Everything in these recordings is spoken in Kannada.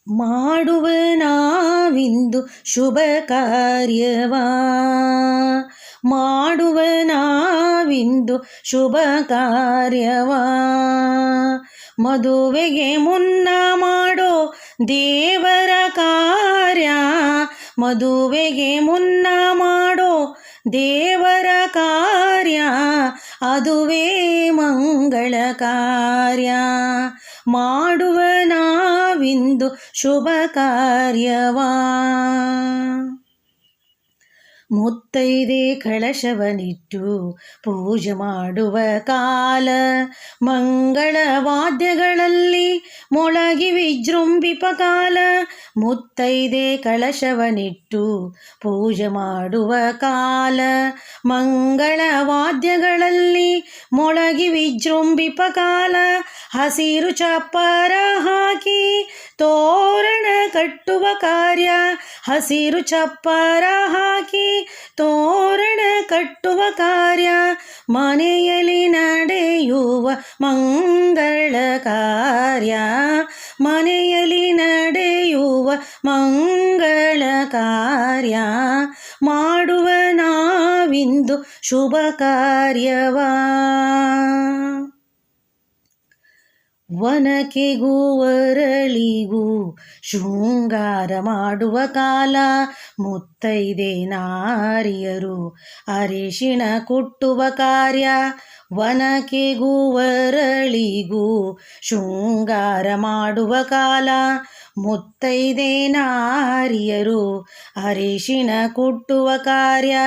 ಮಾಡುವ ನಾವಿಂದು ಶುಭ ಕಾರ್ಯವಾ, ಮಾಡುವ ನಾವಿಂದು ಶುಭ ಕಾರ್ಯವಾ. ಮದುವೆಗೆ ಮುನ್ನ ಮಾಡೋ ದೇವರ ಕಾರ್ಯ, ಮದುವೆಗೆ ಮುನ್ನ ಮಾಡೋ ದೇವರ ಕಾರ್ಯ, ಅದುವೇ ಮಂಗಳ ಕಾರ್ಯ. ಮಾಡುವ ನಾವಿಂದು ಶುಭ ಕಾರ್ಯವಾ. ಮುತ್ತೈದೆ ಕಳಶವನಿಟ್ಟು ಪೂಜೆ ಮಾಡುವ ಕಾಲ, ಮಂಗಳ ವಾದ್ಯಗಳಲ್ಲಿ ಮೊಳಗಿ ವಿಜೃಂಭಿಪ ಕಾಲ. ಮುತ್ತೈದೆ ಕಳಶವನಿಟ್ಟು ಪೂಜೆ ಮಾಡುವ ಕಾಲ, ಮಂಗಳ ವಾದ್ಯಗಳಲ್ಲಿ ಮೊಳಗಿ ವಿಜೃಂಭಿಪ ಕಾಲ. ಹಸಿರು ಚಪ್ಪರ ಹಾಕಿ ತೋರಣ ಕಟ್ಟುವ ಕಾರ್ಯ, ಹಸಿರು ಚಪ್ಪರ ಹಾಕಿ ತೋರಣ ಕಟ್ಟುವ ಕಾರ್ಯ. ಮನೆಯಲ್ಲಿ ನಡೆಯುವ ಮಂಗಳ ಕಾರ್ಯ, ಮನೆಯಲ್ಲಿ ನಡೆಯುವ ಮಂಗಳ ಕಾರ್ಯ. ಮಾಡುವ ನಾವಿಂದು ಶುಭ ಕಾರ್ಯವಾ. ವನಕೆಗೂ ವರಳಿಗೂ ಶೃಂಗಾರ ಮಾಡುವ ಕಾಲ, ಮುತ್ತೈದೆ ನಾರಿಯರು ಅರಿಶಿಣ ಕುಟ್ಟುವ ಕಾರ್ಯ. ವನಕೆಗೂ ವರಳಿಗೂ ಶೃಂಗಾರ ಮಾಡುವ ಕಾಲ, ಮುತ್ತೈದೆ ನಾರಿಯರು ಅರಿಶಿಣ ಕುಟ್ಟುವ ಕಾರ್ಯ.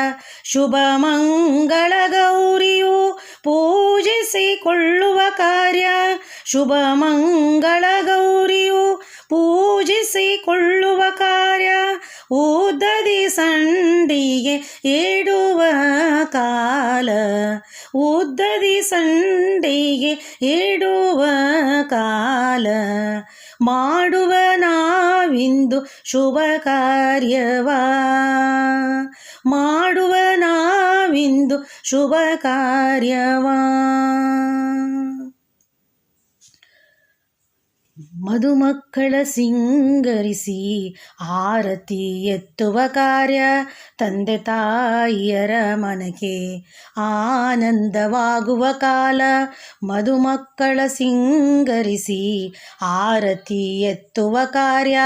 ಶುಭ ಮಂಗಳ ಗೌರಿಯು ಪೂಜಿಸಿಕೊಳ್ಳುವ ಕಾರ್ಯ, ಶುಭ ಮಂಗಳ ಗೌರಿಯು ಪೂಜಿಸಿಕೊಳ್ಳುವ ಕಾರ್ಯ. ಉದ್ದದಿ ಸಂಡಿಗೆ ಇಡುವ ಕಾಲ, ಉದ್ದದಿ ಸಂಡಿಗೆ ಇಡುವ ಕಾಲ. ಮಾಡುವ ನಾವಿಂದು ಶುಭ ಕಾರ್ಯವಾ, ಮಾಡುವ ನಾವಿಂದು ಶುಭ ಕಾರ್ಯವಾ. ಮದುಮಕ್ಕಳ ಸಿಂಗರಿಸಿ ಆರತಿ ಎತ್ತುವ ಕಾರ್ಯ, ತಂದೆ ತಾಯಿಯರ ಮನಕ್ಕೆ ಆನಂದವಾಗುವ ಕಾಲ. ಮದುಮಕ್ಕಳ ಸಿಂಗರಿಸಿ ಆರತಿ ಎತ್ತುವ ಕಾರ್ಯ,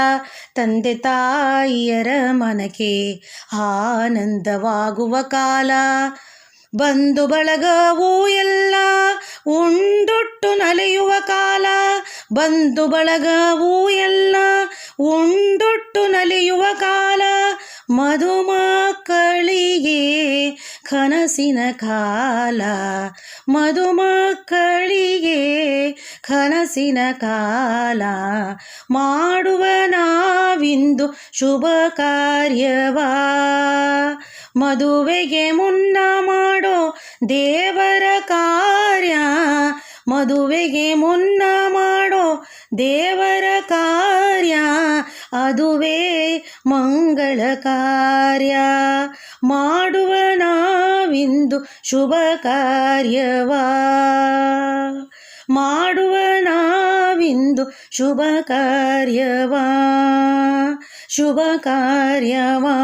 ತಂದೆ ತಾಯಿಯರ ಮನಕ್ಕೆ ಆನಂದವಾಗುವ ಕಾಲ. ಬಂಧು ಬಳಗವೂ ಎಲ್ಲ ಉಂಡುಟ್ಟು ನಲಿಯುವ ಕಾಲ, ಬಂಧು ಬಳಗವೂ ಎಲ್ಲ ಉಂಡುಟ್ಟು ನಲಿಯುವ ಕಾಲ. ಮದುಮಕ್ಕಳಿಗೆ ಕನಸಿನ ಕಾಲ, ಮದುಮಕ್ಕಳಿಗೆ ಕನಸಿನ ಕಾಲ. ಮಾಡುವ ನಾವಿಂದು ಶುಭ ಕಾರ್ಯವಾ. ಮದುವೆಗೆ ಮುನ್ನ ಮಾಡೋ ದೇವರ ಕಾರ್ಯ, ಮದುವೆಗೆ ಮುನ್ನ ಮಾಡೋ ದೇವರ ಕಾರ್ಯ, ಅದುವೇ ಮಂಗಳ ಕಾರ್ಯ. ಮಾಡುವ ನಾವಿಂದು ಶುಭ ಕಾರ್ಯವಾ, ಮಾಡುವ ನಾವಿಂದು ಶುಭ ಕಾರ್ಯವಾ, ಶುಭ ಕಾರ್ಯವಾ,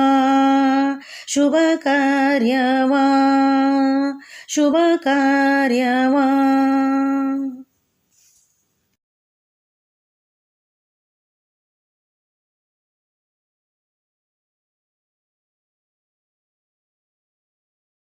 ಶುಭ ಕಾರ್ಯವಾ, ಶುಭ ಕಾರ್ಯವಾ.